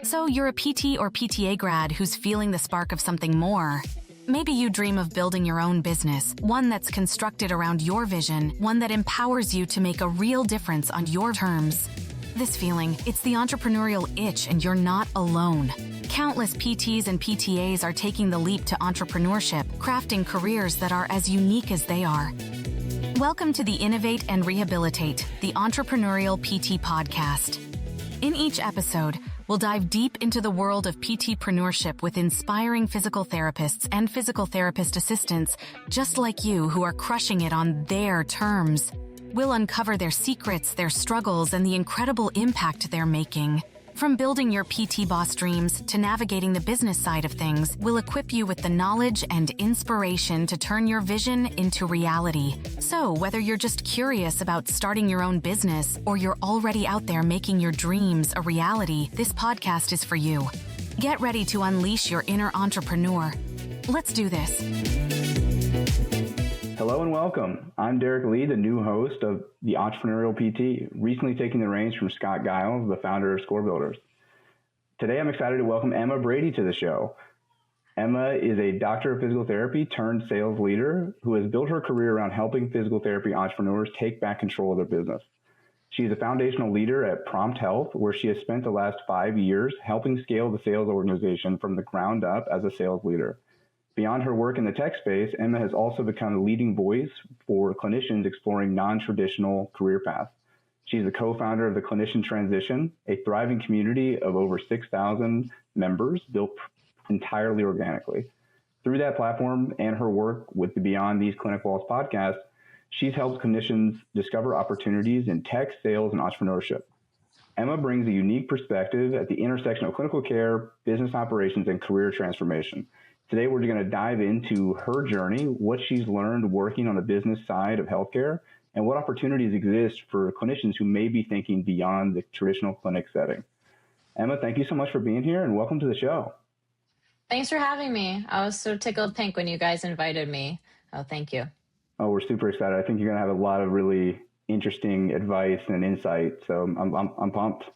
So you're a PT or PTA grad who's feeling the spark of something more. Maybe you dream of building your own business, one that's constructed around your vision, one that empowers you to make a real difference on your terms. This feeling, it's the entrepreneurial itch, and you're not alone. Countless PTs and PTAs are taking the leap to entrepreneurship, crafting careers that are as unique as they are. Welcome to the Innovate and Rehabilitate, the Entrepreneurial PT podcast. In each episode, we'll dive deep into the world of PTpreneurship with inspiring physical therapists and physical therapist assistants just like you who are crushing it on their terms. We'll uncover their secrets, their struggles, and the incredible impact they're making. From building your PT boss dreams to navigating the business side of things, we'll equip you with the knowledge and inspiration to turn your vision into reality. So, whether you're just curious about starting your own business or you're already out there making your dreams a reality, this podcast is for you. Get ready to unleash your inner entrepreneur. Let's do this. Hello and welcome. I'm Derek Lee, the new host of the Entrepreneurial PT, recently taking the reins from Scott Giles, the founder of Score Builders. Today, I'm excited to welcome Emma Brady to the show. Emma is a doctor of physical therapy turned sales leader who has built her career around helping physical therapy entrepreneurs take back control of their business. She's a foundational leader at Prompt Health, where she has spent the last 5 years helping scale the sales organization from the ground up as a sales leader. Beyond her work in the tech space, Emma has also become a leading voice for clinicians exploring non-traditional career paths. She's the co-founder of the Clinician Transition, a thriving community of over 6,000 members built entirely organically. Through that platform and her work with the Beyond These Clinic Walls podcast, she's helped clinicians discover opportunities in tech, sales, and entrepreneurship. Emma brings a unique perspective at the intersection of clinical care, business operations, and career transformation. Today, we're going to dive into her journey, what she's learned working on the business side of healthcare, and what opportunities exist for clinicians who may be thinking beyond the traditional clinic setting. Emma, thank you so much for being here, and welcome to the show. Thanks for having me. I was so tickled pink when you guys invited me. Oh, thank you. Oh, we're super excited. I think you're going to have a lot of really interesting advice and insight, so I'm pumped.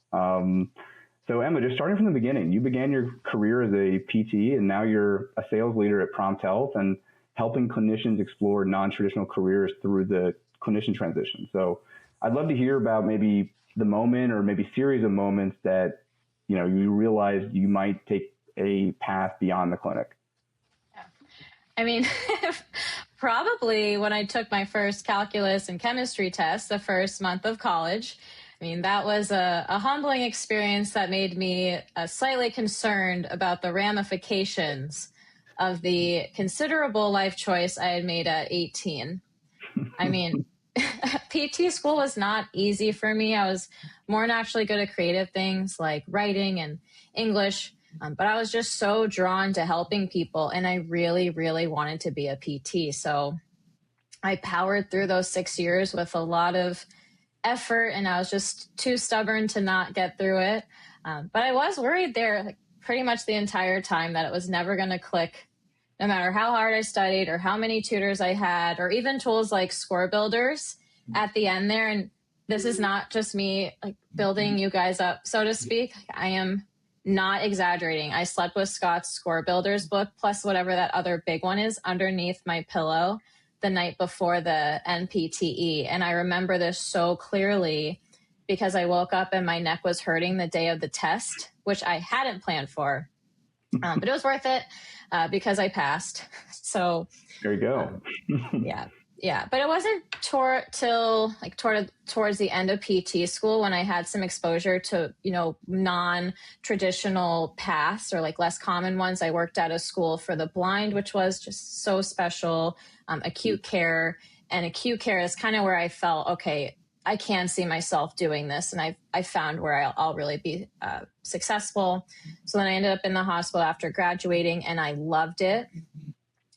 So Emma, just starting from the beginning, you began your career as a PT and now you're a sales leader at Prompt Health and helping clinicians explore non-traditional careers through the clinician transition. So I'd love to hear about maybe the moment or maybe series of moments that, you realized you might take a path beyond the clinic. Yeah. I mean, probably when I took my first calculus and chemistry test the first month of college. I mean, that was a humbling experience that made me slightly concerned about the ramifications of the considerable life choice I had made at 18. I mean, PT school was not easy for me. I was more naturally good at creative things like writing and English, but I was just so drawn to helping people, and I really, really wanted to be a PT. So I powered through those 6 years with a lot of effort, and I was just too stubborn to not get through it. But I was worried there pretty much the entire time that it was never going to click, no matter how hard I studied or how many tutors I had, or even tools like Score Builders at the end there. And this is not just me like building you guys up, so to speak. I am not exaggerating. I slept with Scott's Score Builders book, plus whatever that other big one is, underneath my pillow the night before the NPTE. And I remember this so clearly because I woke up and my neck was hurting the day of the test, which I hadn't planned for. But it was worth it because I passed. So there you go. Yeah. But it wasn't towards the end of PT school when I had some exposure to, non-traditional paths or like less common ones. I worked at a school for the blind, which was just so special. Acute care, and acute care is kind of where I felt, okay, I can see myself doing this. And I found where I'll really be successful. So then I ended up in the hospital after graduating, and I loved it.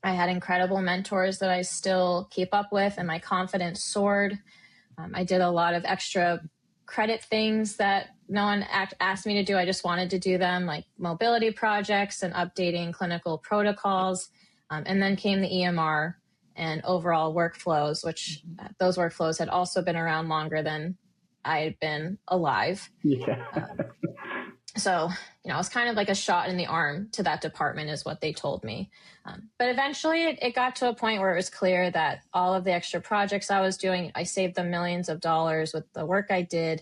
I had incredible mentors that I still keep up with, and my confidence soared. I did a lot of extra credit things that no one asked me to do. I just wanted to do them, like mobility projects and updating clinical protocols. And then came the EMR and overall workflows, which those workflows had also been around longer than I had been alive. Yeah. So, it was kind of like a shot in the arm to that department is what they told me. But eventually it got to a point where it was clear that all of the extra projects I was doing, I saved them millions of dollars with the work I did.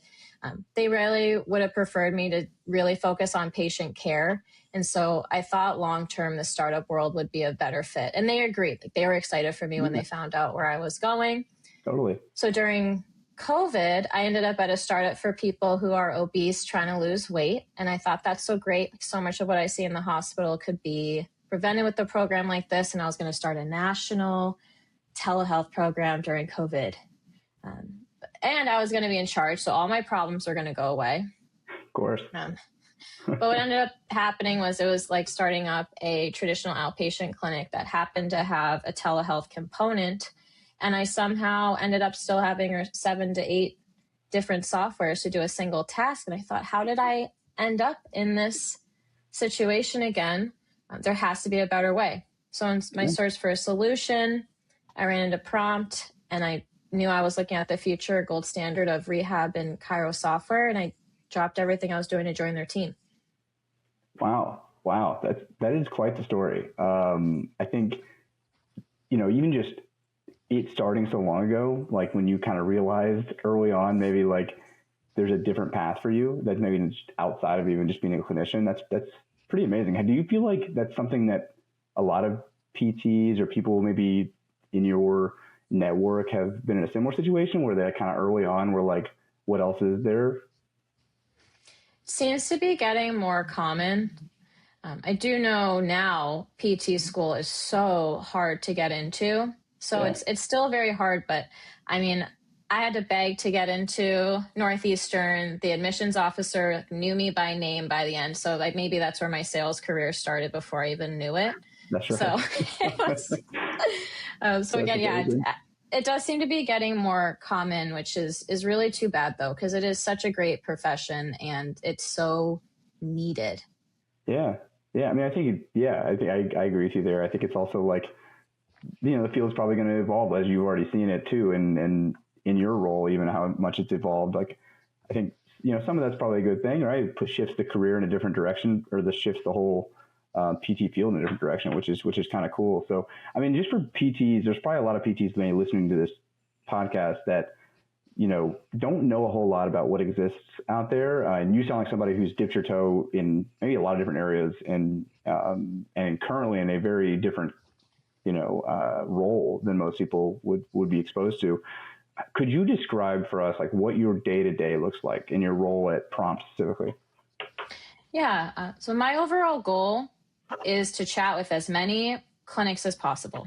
They really would have preferred me to really focus on patient care. And so I thought long-term, the startup world would be a better fit. And they agreed. Like, they were excited for me when they found out where I was going. Totally. So during COVID, I ended up at a startup for people who are obese trying to lose weight. And I thought that's so great. So much of what I see in the hospital could be prevented with a program like this. And I was going to start a national telehealth program during COVID. And I was going to be in charge. So all my problems were going to go away. Of course. But what ended up happening was it was like starting up a traditional outpatient clinic that happened to have a telehealth component. And I somehow ended up still having 7 to 8 different softwares to do a single task. And I thought, how did I end up in this situation again? There has to be a better way. So in my search for a solution, I ran into Prompt, and I knew I was looking at the future gold standard of rehab and chiro software. And I dropped everything I was doing to join their team. Wow. That is quite the story. I think, even just it starting so long ago, like when you kind of realized early on, maybe like there's a different path for you that's maybe just outside of even just being a clinician. That's pretty amazing. Do you feel like that's something that a lot of PTs or people maybe in your network have been in a similar situation where they kind of early on were like, what else is there? Seems to be getting more common. I do know now PT school is so hard to get into. So it's still very hard, but I mean, I had to beg to get into Northeastern. The admissions officer knew me by name by the end. So like maybe that's where my sales career started before I even knew it. That's right. So again, it does seem to be getting more common, which is really too bad though, because it is such a great profession and it's so needed. Yeah. I mean, I agree with you there. I think it's also like, the field's probably going to evolve as you've already seen it too. And in your role, even how much it's evolved, like, I think, some of that's probably a good thing, right? It shifts the career in a different direction, or this shifts the whole PT field in a different direction, which is kind of cool. So, I mean, just for PTs, there's probably a lot of PTs maybe listening to this podcast that, don't know a whole lot about what exists out there. And you sound like somebody who's dipped your toe in maybe a lot of different areas and currently in a very different, role than most people would be exposed to. Could you describe for us like what your day-to-day looks like in your role at Prompt specifically? Yeah. So my overall goal is to chat with as many clinics as possible.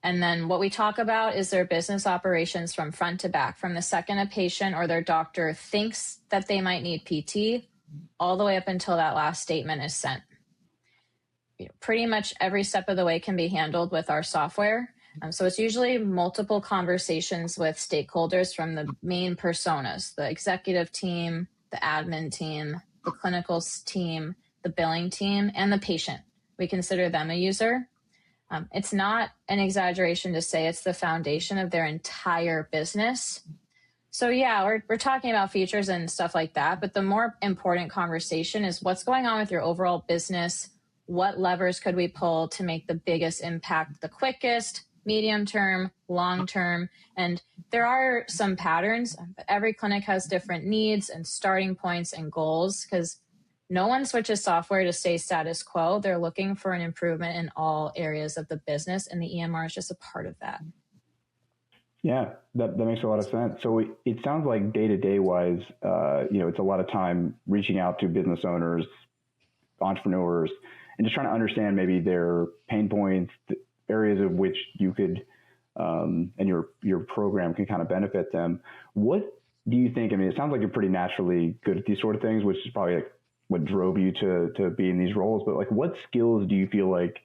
And then what we talk about is their business operations from front to back, from the second a patient or their doctor thinks that they might need PT all the way up until that last statement is sent. Pretty much every step of the way can be handled with our software. So it's usually multiple conversations with stakeholders from the main personas, the executive team, the admin team, the clinical team, the billing team, and the patient. We consider them a user. It's not an exaggeration to say it's the foundation of their entire business. So yeah, we're talking about features and stuff like that, but the more important conversation is what's going on with your overall business. What levers could we pull to make the biggest impact the quickest, medium term, long term? And there are some patterns, but every clinic has different needs and starting points and goals, because no one switches software to stay status quo. They're looking for an improvement in all areas of the business, and the EMR is just a part of that. Yeah, that makes a lot of sense. So it sounds like day-to-day wise, it's a lot of time reaching out to business owners, entrepreneurs, and just trying to understand maybe their pain points, the areas of which you could, and your program can kind of benefit them. What do you think? I mean, it sounds like you're pretty naturally good at these sort of things, which is probably like what drove you to be in these roles. But like, what skills do you feel like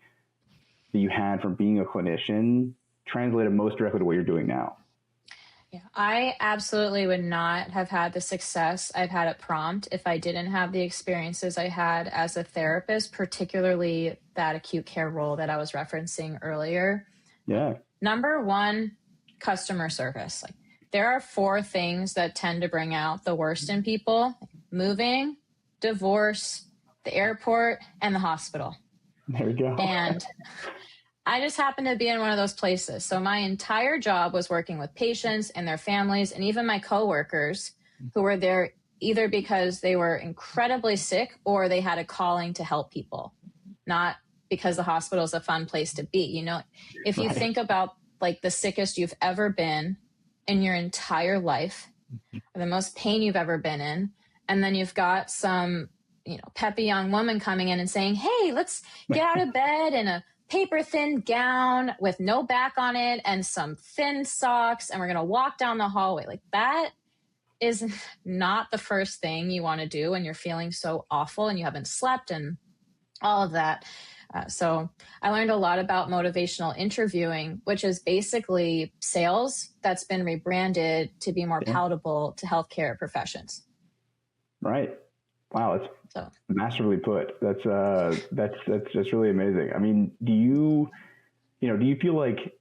that you had from being a clinician translated most directly to what you're doing now? Yeah, I absolutely would not have had the success I've had at Prompt if I didn't have the experiences I had as a therapist, particularly that acute care role that I was referencing earlier. Yeah. Number one, customer service. There are 4 things that tend to bring out the worst in people: moving, divorce, the airport, and the hospital. There you go. And I just happened to be in one of those places. So my entire job was working with patients and their families, and even my coworkers who were there either because they were incredibly sick or they had a calling to help people, not because the hospital is a fun place to be. You know, if you think about like the sickest you've ever been in your entire life, or the most pain you've ever been in, and then you've got some, you know, peppy young woman coming in and saying, hey, let's get out of bed in a paper thin gown with no back on it and some thin socks, and we're going to walk down the hallway. Like, that is not the first thing you want to do when you're feeling so awful and you haven't slept and all of that. So I learned a lot about motivational interviewing, which is basically sales that's been rebranded to be more palatable to healthcare professions. Right. Wow, that's masterfully put. That's really amazing. I mean, do you feel like,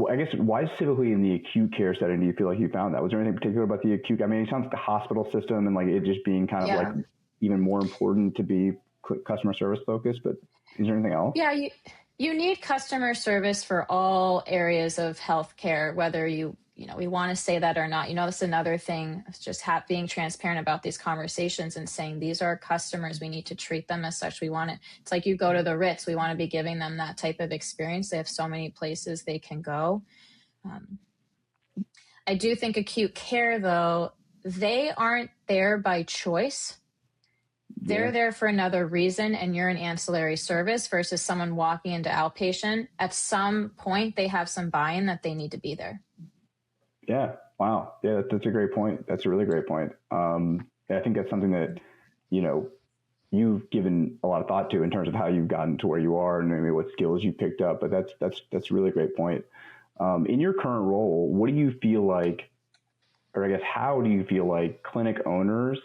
I guess, why specifically in the acute care setting do you feel like you found that? Was there anything particular about the acute? I mean, it sounds like the hospital system and like it just being kind of like even more important to be customer service focused, but is there anything else? Yeah, you need customer service for all areas of healthcare, whether we want to say that or not. That's another thing. It's just being transparent about these conversations and saying these are customers. We need to treat them as such. It's like you go to the Ritz. We want to be giving them that type of experience. They have so many places they can go. I do think acute care, though, they aren't there by choice. They're there for another reason, and you're an ancillary service versus someone walking into outpatient. At some point, they have some buy-in that they need to be there. Yeah. Wow. Yeah, that's a great point. That's a really great point. I think that's something that, you've given a lot of thought to in terms of how you've gotten to where you are and maybe what skills you picked up. But that's a really great point. In your current role, what do you feel like, or I guess, how do you feel like clinic owners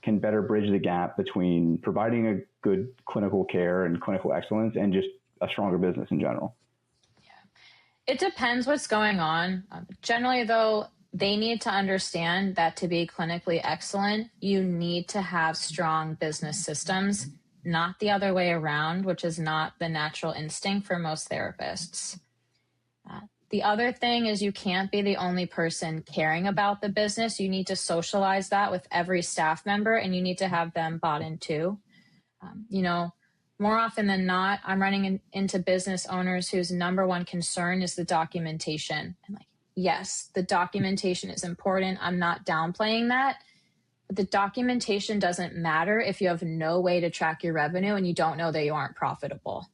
can better bridge the gap between providing a good clinical care and clinical excellence and just a stronger business in general? It depends what's going on. Generally, though, they need to understand that to be clinically excellent, you need to have strong business systems, not the other way around, which is not the natural instinct for most therapists. The other thing is you can't be the only person caring about the business. You need to socialize that with every staff member, and you need to have them bought in too. More often than not, I'm running into business owners whose number one concern is the documentation. And yes, the documentation is important. I'm not downplaying that. But the documentation doesn't matter if you have no way to track your revenue and you don't know that you aren't profitable.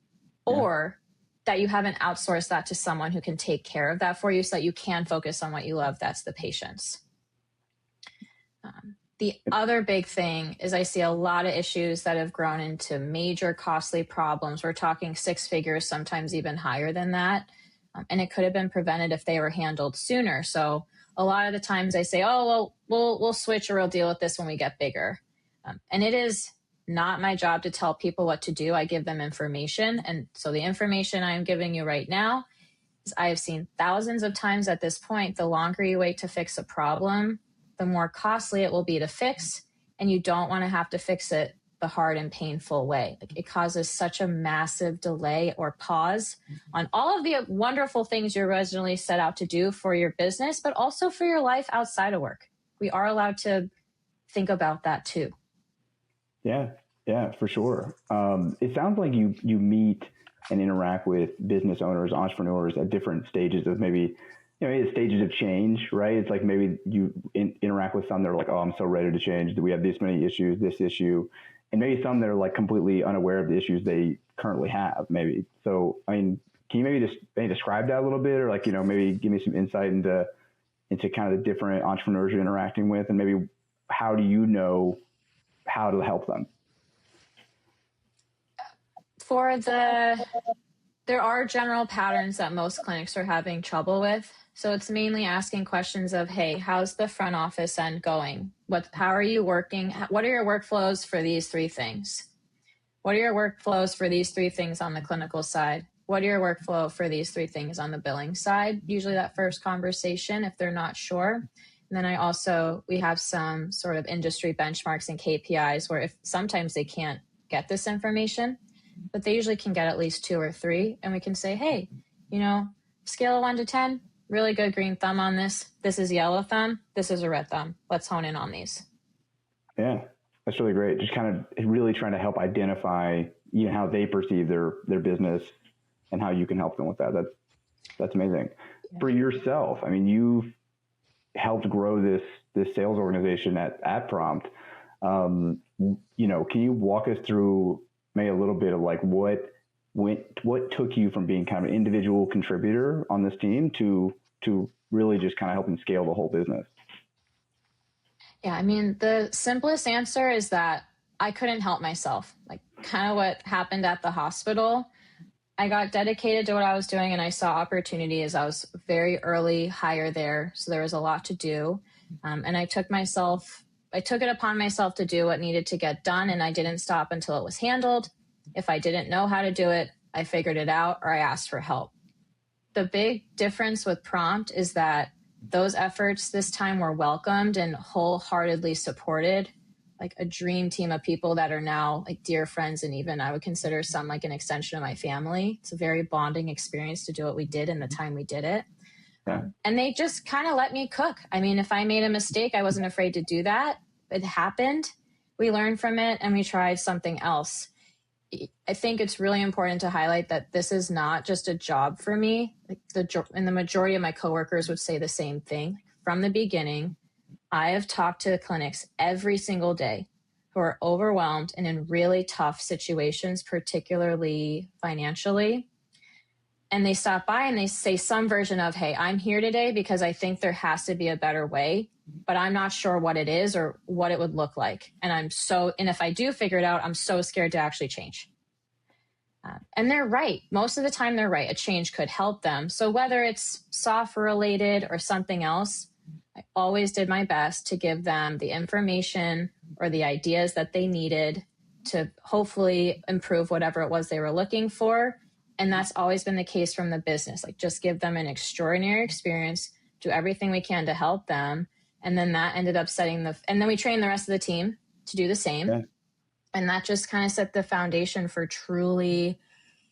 Yeah. Or that you haven't outsourced that to someone who can take care of that for you so that you can focus on what you love. That's the patients. The other big thing is I see a lot of issues that have grown into major costly problems. We're talking 6 figures, sometimes even higher than that. And it could have been prevented if they were handled sooner. So a lot of the times I say, oh, well, we'll switch or we'll deal with this when we get bigger. And it is not my job to tell people what to do. I give them information. And so the information I'm giving you right now is I have seen thousands of times at this point, the longer you wait to fix a problem, the more costly it will be to fix, and you don't want to have to fix it the hard and painful way. It causes such a massive delay or pause on all of the wonderful things you originally set out to do for your business, but also for your life outside of work. We are allowed to think about that too. Yeah, for sure. It sounds like you meet and interact with business owners, entrepreneurs at different stages of maybe stages of change, right? It's like maybe you interact with some that are like, oh, I'm so ready to change. We have this many issues, this issue. And maybe some that are like completely unaware of the issues they currently have, maybe. So, I mean, can you maybe just describe that a little bit, or maybe give me some insight into kind of the different entrepreneurs you're interacting with, and maybe how do you know how to help them? There are general patterns that most clinics are having trouble with. So it's mainly asking questions of, hey, how's the front office end going? How are you working? What are your workflows for these 3 things? What are your workflows for these 3 things on the clinical side? What are your workflow for these 3 things on the billing side? Usually that first conversation, if they're not sure. And then we have some sort of industry benchmarks and KPIs where if sometimes they can't get this information, but they usually can get at least 2 or 3. And we can say, hey, scale of 1 to 10, really good green thumb on this. This is yellow thumb. This is a red thumb. Let's hone in on these. Yeah, that's really great. Just kind of really trying to help identify, how they perceive their business and how you can help them with that. That's amazing. Yeah. For yourself, I mean, you've helped grow this sales organization at Prompt. Can you walk us through maybe a little bit of like what took you from being kind of an individual contributor on this team to really just kind of helping scale the whole business? Yeah, I mean, the simplest answer is that I couldn't help myself. Like kind of what happened at the hospital. I got dedicated to what I was doing and I saw opportunity as I was very early hire there. So there was a lot to do. And I took it upon myself to do what needed to get done. And I didn't stop until it was handled. If I didn't know how to do it, I figured it out or I asked for help. The big difference with Prompt is that those efforts this time were welcomed and wholeheartedly supported. Like a dream team of people that are now like dear friends. And even I would consider some like an extension of my family. It's a very bonding experience to do what we did in the time we did it. Yeah. And they just kind of let me cook. I mean, if I made a mistake, I wasn't afraid to do that. It happened. We learned from it and we tried something else. I think it's really important to highlight that this is not just a job for me. Like and the majority of my coworkers would say the same thing. From the beginning, I have talked to clinics every single day who are overwhelmed and in really tough situations, particularly financially. And they stop by and they say some version of, hey, I'm here today because I think there has to be a better way, but I'm not sure what it is or what it would look like. And if I do figure it out, I'm so scared to actually change. And they're right. Most of the time they're right. A change could help them. So whether it's software related or something else, I always did my best to give them the information or the ideas that they needed to hopefully improve whatever it was they were looking for. And that's always been the case from the business. Like just give them an extraordinary experience, do everything we can to help them. And then that ended up and then we trained the rest of the team to do the same. Yeah. And that just kind of set the foundation for truly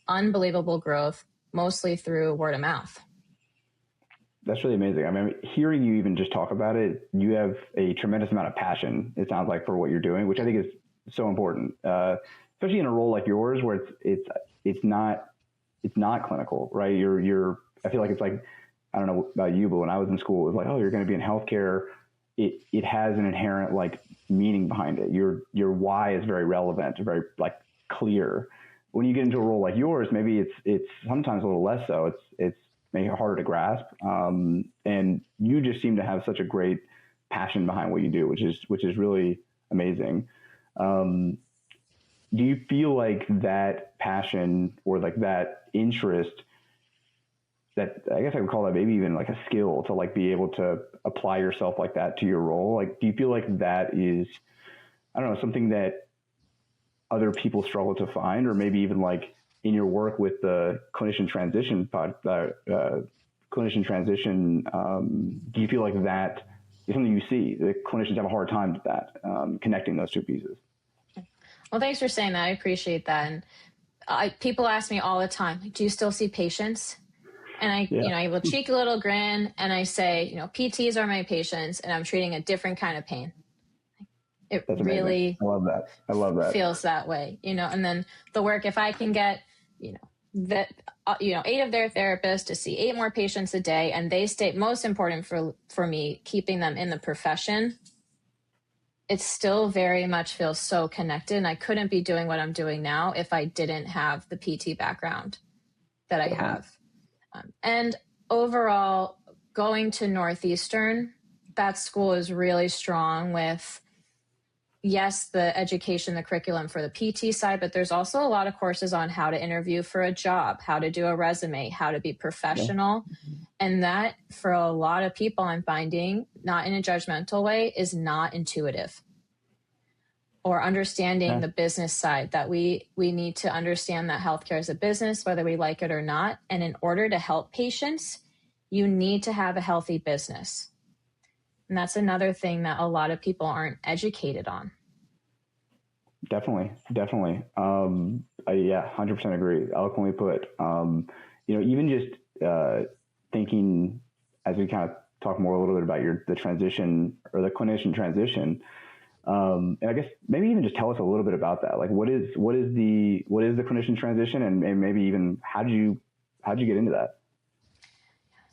unbelievable growth, mostly through word of mouth. That's really amazing. I mean, hearing you even just talk about it, you have a tremendous amount of passion, it sounds like, for what you're doing, which I think is so important, especially in a role like yours where it's not clinical, right? I feel like it's like, I don't know about you, but when I was in school, it was like, oh, you're going to be in healthcare. It has an inherent like meaning behind it. Your why is very relevant, very like clear. When you get into a role like yours, maybe it's sometimes a little less so. It's maybe harder to grasp. And you just seem to have such a great passion behind what you do, which is really amazing. Do you feel like that passion or like that interest, that I guess I would call that maybe even like a skill to like be able to apply yourself like that to your role? Like, do you feel like that is, I don't know, something that other people struggle to find, or maybe even like in your work with the Clinician Transition do you feel like that is something you see that clinicians have a hard time with that, connecting those two pieces? Well, thanks for saying that. I appreciate that. And people ask me all the time, like, do you still see patients? And I will cheek a little grin and I say, PTs are my patients and I'm treating a different kind of pain. That's really, I love that. Feels that way, and then the work, if I can get, 8 of their therapists to see 8 more patients a day, and they stay, most important for me, keeping them in the profession, it still very much feels so connected. And I couldn't be doing what I'm doing now if I didn't have the PT background that I have. And overall, going to Northeastern, that school is really strong with, yes, the education, the curriculum for the PT side, but there's also a lot of courses on how to interview for a job, how to do a resume, how to be professional. Yeah. And that, for a lot of people, I'm finding, not in a judgmental way, is not intuitive. Or understanding the business side, that we need to understand that healthcare is a business, whether we like it or not. And in order to help patients, you need to have a healthy business. And that's another thing that a lot of people aren't educated on. Definitely. Yeah, 100% agree. Eloquently put. Even just thinking as we kind of talk more a little bit about the transition or the clinician transition. And I guess maybe even just tell us a little bit about that. Like, what is the clinician transition, and maybe even how'd you get into that?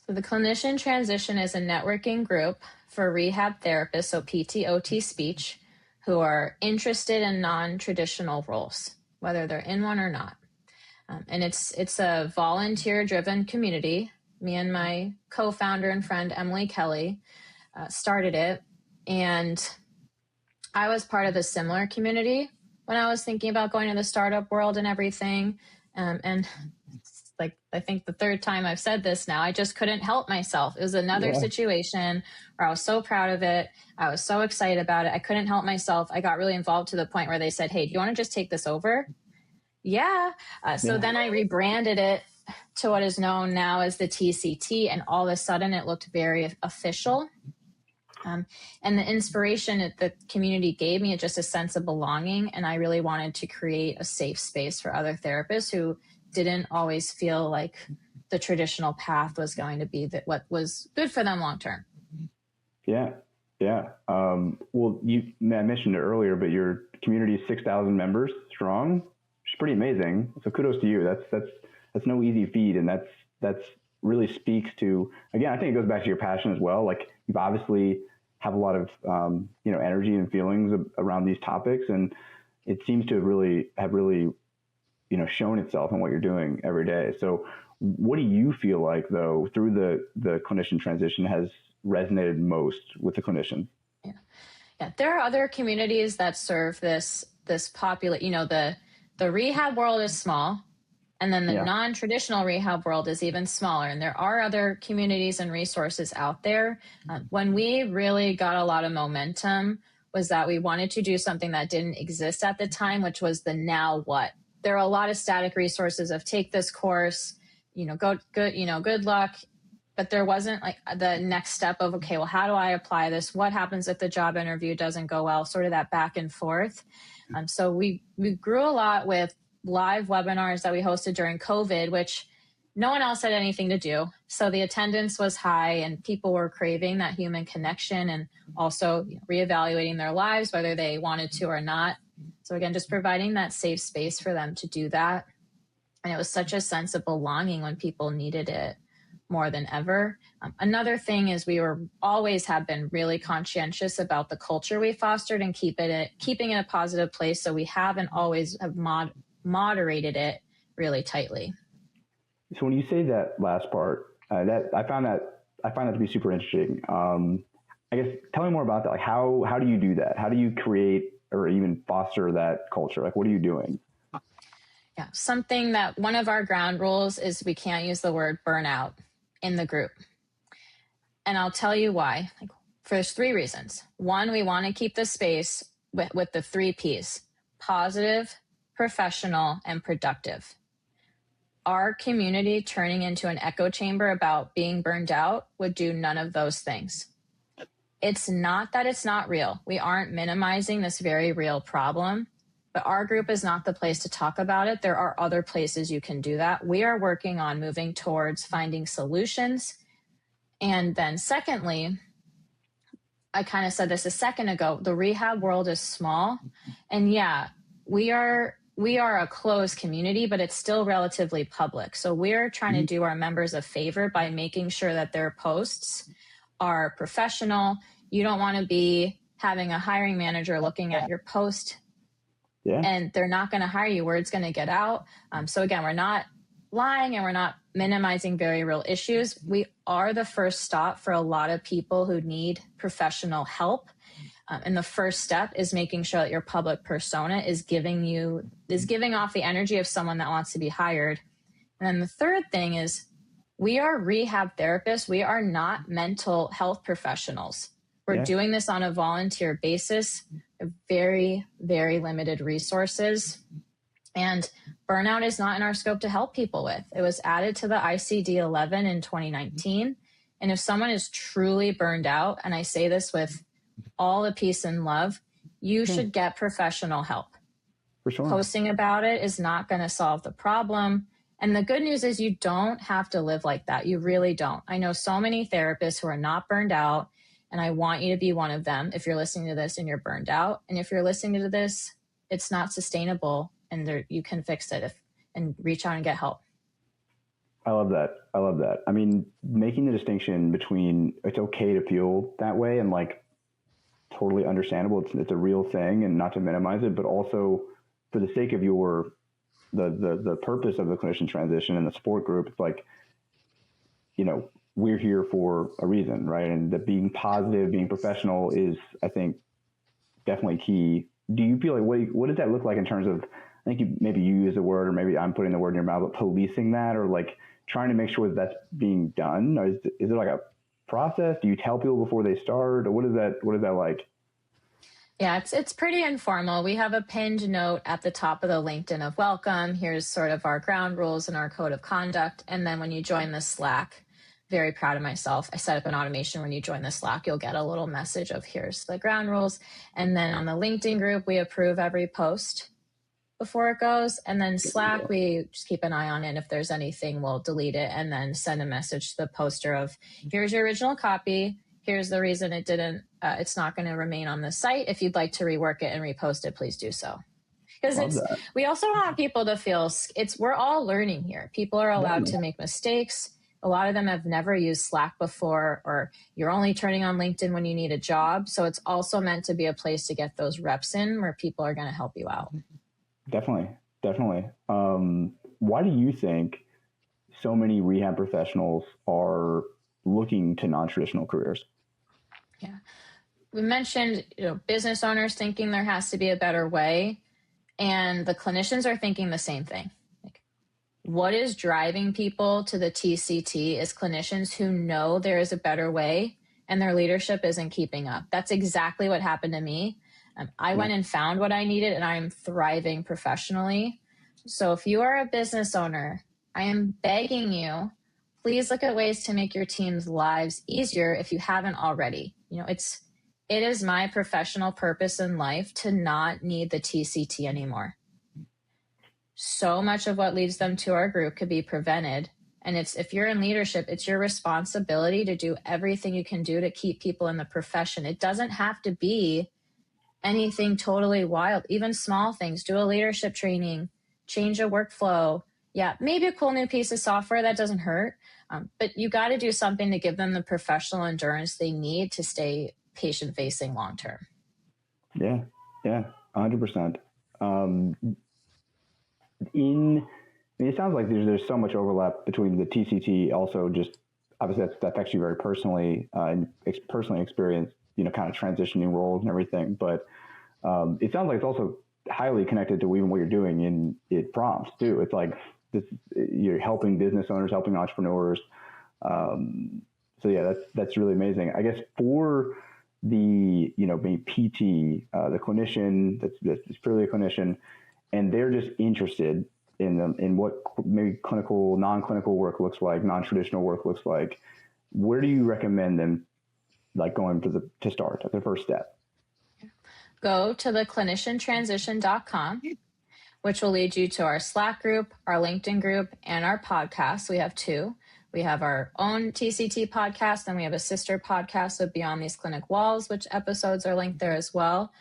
So the Clinician Transition is a networking group for rehab therapists, so PT/OT speech, who are interested in non-traditional roles, whether they're in one or not. And it's a volunteer-driven community. Me and my co-founder and friend, Emily Kelly, started it. And I was part of a similar community when I was thinking about going to the startup world and everything. And like, I think the third time I've said this now, I just couldn't help myself. It was another situation where I was so proud of it. I was so excited about it. I couldn't help myself. I got really involved to the point where they said, "Hey, do you want to just take this over?" Yeah. So then I rebranded it to what is known now as the TCT. And all of a sudden it looked very official. And the inspiration that the community gave me is just a sense of belonging. And I really wanted to create a safe space for other therapists who didn't always feel like the traditional path was going to be what was good for them long term. Yeah. Well, I mentioned it earlier, but your community is 6,000 members strong. It's pretty amazing. So kudos to you. That's no easy feat, and that's really speaks to, again, I think it goes back to your passion as well. Like, you've obviously have a lot of energy and feelings around these topics, and it seems to have really shown itself in what you're doing every day. So what do you feel like, though, through the clinician transition has resonated most with the clinician? Yeah. There are other communities that serve this popular, the rehab world is small, and then the non-traditional rehab world is even smaller. And there are other communities and resources out there. When we really got a lot of momentum was that we wanted to do something that didn't exist at the time, which was the now what. There are a lot of static resources of take this course, good luck. But there wasn't like the next step of, okay, well, how do I apply this? What happens if the job interview doesn't go well? Sort of that back and forth. So we grew a lot with live webinars that we hosted during COVID, which no one else had anything to do. So the attendance was high and people were craving that human connection and also reevaluating their lives, whether they wanted to or not. So again, just providing that safe space for them to do that. And it was such a sense of belonging when people needed it more than ever. Another thing is we always have been really conscientious about the culture we fostered and keeping it a positive place. So we haven't always have moderated it really tightly. So when you say that last part, that I find that to be super interesting. I guess tell me more about that. Like, how do you do that? How do you create or even foster that culture? Like, what are you doing? Yeah, something that one of our ground rules is we can't use the word burnout in the group. And I'll tell you why. There's 3 reasons. 1, we want to keep the space with the 3 Ps: positive, professional, and productive. Our community turning into an echo chamber about being burned out would do none of those things. It's not that it's not real. We aren't minimizing this very real problem, but our group is not the place to talk about it. There are other places you can do that. We are working on moving towards finding solutions. And then secondly, I kind of said this a second ago, the rehab world is small. And yeah, we are a closed community, but it's still relatively public. So we're trying to do our members a favor by making sure that their posts are professional. You don't want to be having a hiring manager looking at your post and they're not going to hire you. Word's going to get out. So again, we're not lying and we're not minimizing very real issues. We are the first stop for a lot of people who need professional help. And the first step is making sure that your public persona is giving off the energy of someone that wants to be hired. And then the third thing is we are rehab therapists. We are not mental health professionals. We're doing this on a volunteer basis, very, very limited resources. And burnout is not in our scope to help people with. It was added to the ICD-11 in 2019. And And if someone is truly burned out, and I say this with all the peace and love, you should get professional help. For sure. Posting about it is not going to solve the problem. And the good news is you don't have to live like that. You really don't. I know so many therapists who are not burned out, and I want you to be one of them if you're listening to this and you're burned out. And if you're listening to this, it's not sustainable, and you can fix it and reach out and get help. I love that. I mean, making the distinction between it's okay to feel that way and like totally understandable. It's a real thing, and not to minimize it, but also for the sake of the purpose of the clinician transition and the support group, it's like, we're here for a reason, right? And that being positive, being professional is, I think, definitely key. Do you feel like, what does that look like in terms of, I think maybe you use the word, or maybe I'm putting the word in your mouth, but policing that, or like trying to make sure that that's being done? Or is it like a process? Do you tell people before they start, or what is that like? Yeah, it's pretty informal. We have a pinned note at the top of the LinkedIn of welcome. Here's sort of our ground rules and our code of conduct. And then when you join the Slack, very proud of myself, I set up an automation. When you join the Slack, you'll get a little message of here's the ground rules. And then on the LinkedIn group, we approve every post before it goes. And then Slack, we just keep an eye on it. If there's anything, we'll delete it and then send a message to the poster of here's your original copy. Here's the reason it's not going to remain on the site. If you'd like to rework it and repost it, please do so. Because we also want people to feel we're all learning here. People are allowed to make mistakes. A lot of them have never used Slack before, or you're only turning on LinkedIn when you need a job. So it's also meant to be a place to get those reps in where people are going to help you out. Definitely. Why do you think so many rehab professionals are looking to non-traditional careers? Yeah. We mentioned, business owners thinking there has to be a better way, and the clinicians are thinking the same thing. Like, what is driving people to the TCT is clinicians who know there is a better way and their leadership isn't keeping up. That's exactly what happened to me. I went and found what I needed, and I'm thriving professionally. So if you are a business owner, I am begging you, please look at ways to make your team's lives easier if you haven't already. It is my professional purpose in life to not need the TCT anymore. So much of what leads them to our group could be prevented. And if you're in leadership, it's your responsibility to do everything you can do to keep people in the profession. It doesn't have to be anything totally wild, even small things. Do a leadership training, change a workflow. Yeah, maybe a cool new piece of software, that doesn't hurt. But you got to do something to give them the professional endurance they need to stay patient-facing long-term. Yeah, 100%. It sounds like there's so much overlap between the TCT, also just obviously that's actually very personally personally experienced, kind of transitioning roles and everything. But it sounds like it's also highly connected to even what you're doing in prompts too. It's like you're helping business owners, helping entrepreneurs. So yeah, that's really amazing. I guess for the maybe PT, the clinician that's purely a clinician, and they're just interested in what maybe clinical, non-clinical work looks like, non-traditional work looks like. Where do you recommend them like going to start at the first step? Go to the cliniciantransition.com, which will lead you to our Slack group, our LinkedIn group, and our podcast. We have two. We have our own TCT podcast, and we have a sister podcast of Beyond These Clinic Walls, which episodes are linked there as well.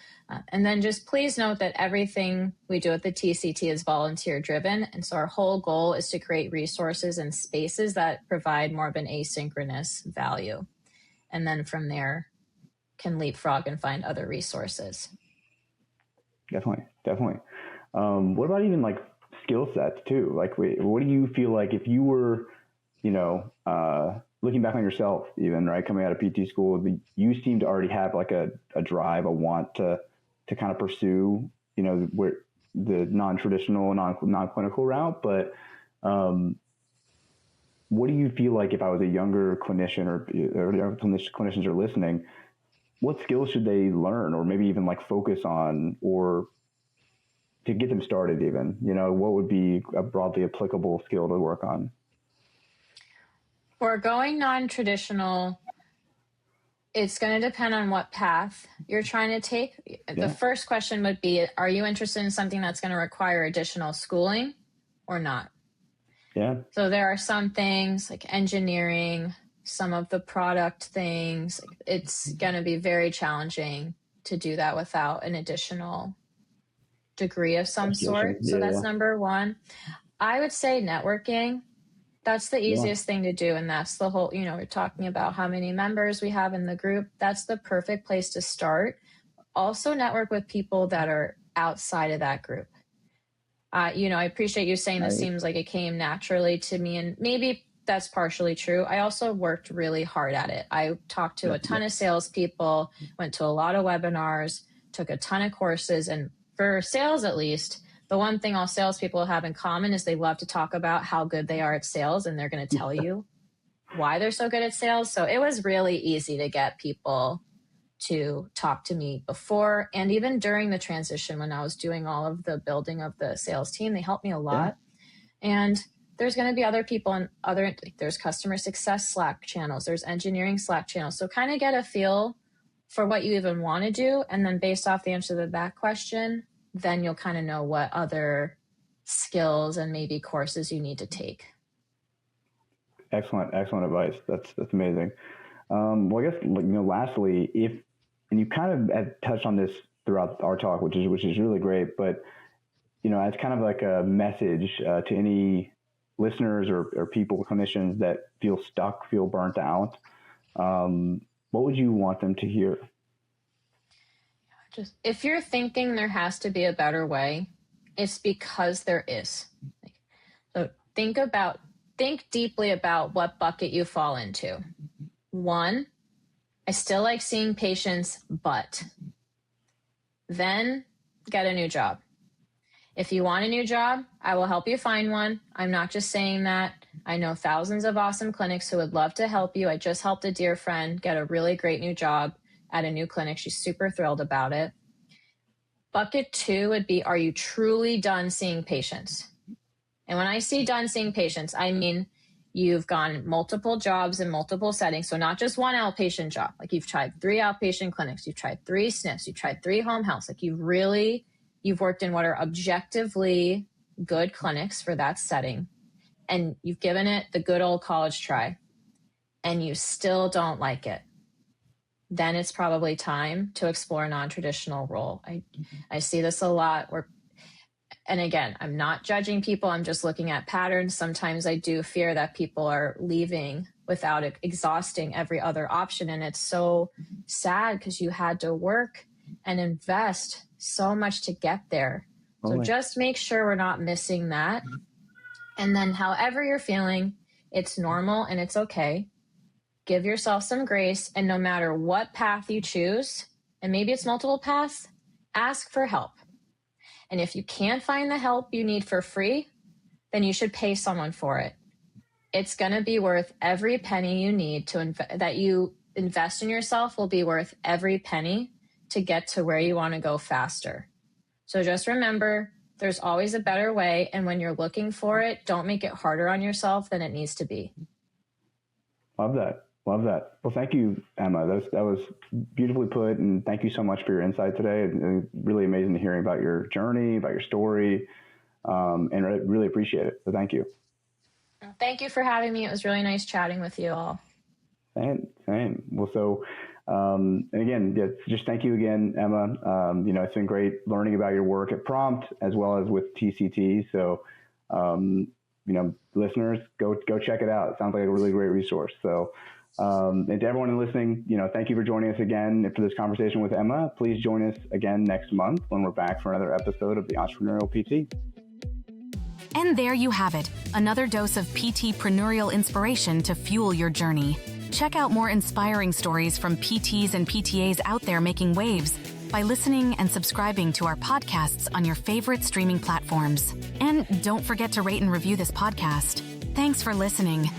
And then just please note that everything we do at the TCT is volunteer driven. And so our whole goal is to create resources and spaces that provide more of an asynchronous value. And then from there can leapfrog and find other resources. Definitely. What about even like skill sets too? Like, what do you feel like if you were, looking back on yourself even, right, coming out of PT school, you seem to already have like a drive, a want to kind of pursue, where the non-traditional, non-clinical route. But what do you feel like if I was a younger clinician or clinicians are listening, what skills should they learn or maybe even like focus on, or to get them started even, what would be a broadly applicable skill to work on? For going non-traditional, it's going to depend on what path you're trying to take. The first question would be, are you interested in something that's going to require additional schooling or not? Yeah. So there are some things like engineering, some of the product things. It's going to be very challenging to do that without an additional degree of some sort. So that's number one. I would say networking. That's the easiest thing to do. And that's the whole, we're talking about how many members we have in the group. That's the perfect place to start. Also network with people that are outside of that group. I appreciate you saying this seems like it came naturally to me, and maybe that's partially true. I also worked really hard at it. I talked to a ton of salespeople, went to a lot of webinars, took a ton of courses, and for sales at least, the one thing all salespeople have in common is they love to talk about how good they are at sales, and they're going to tell you why they're so good at sales. So it was really easy to get people to talk to me before and even during the transition when I was doing all of the building of the sales team. They helped me a lot. And there's going to be other people and there's customer success Slack channels, there's engineering Slack channels. So kind of get a feel for what you even want to do. And then based off the answer to that question, then you'll kind of know what other skills and maybe courses you need to take. Excellent advice. That's amazing. Well, I guess, lastly, and you kind of have touched on this throughout our talk, which is really great, but, as kind of like a message to any listeners or people, clinicians that feel stuck, feel burnt out, what would you want them to hear? Just if you're thinking there has to be a better way, it's because there is. So think deeply about what bucket you fall into. 1, I still like seeing patients, but then get a new job. If you want a new job, I will help you find one. I'm not just saying that. I know thousands of awesome clinics who would love to help you. I just helped a dear friend get a really great new job at a new clinic. She's super thrilled about it. Bucket 2 would be, are you truly done seeing patients? And when I say done seeing patients, I mean you've gone multiple jobs in multiple settings. So not just one outpatient job. Like you've tried 3 outpatient clinics, you've tried 3 SNFs, you've tried 3 home healths. Like you've worked in what are objectively good clinics for that setting. And you've given it the good old college try and you still don't like it. Then it's probably time to explore a non-traditional role. I see this a lot and again, I'm not judging people. I'm just looking at patterns. Sometimes I do fear that people are leaving without exhausting every other option. And it's so sad because you had to work and invest so much to get there. So just make sure we're not missing that. And then however you're feeling, it's normal and it's okay. Give yourself some grace. And no matter what path you choose, and maybe it's multiple paths, ask for help. And if you can't find the help you need for free, then you should pay someone for it. It's going to be worth every penny you need that you invest in yourself will be worth every penny to get to where you want to go faster. So just remember, there's always a better way. And when you're looking for it, don't make it harder on yourself than it needs to be. Love that. Well, thank you, Emma. That was beautifully put. And thank you so much for your insight today. And really amazing to hearing about your journey, about your story. And I really appreciate it. So thank you. Thank you for having me. It was really nice chatting with you all. Same. Well, so, and again, just thank you again, Emma. It's been great learning about your work at Prompt as well as with TCT. So, listeners, go check it out. It sounds like a really great resource. So, and to everyone listening, thank you for joining us again for this conversation with Emma. Please join us again next month when we're back for another episode of the Entrepreneurial PT. And there you have it, another dose of PT-preneurial inspiration to fuel your journey. Check out more inspiring stories from PTs and PTAs out there making waves by listening and subscribing to our podcasts on your favorite streaming platforms. And don't forget to rate and review this podcast. Thanks for listening.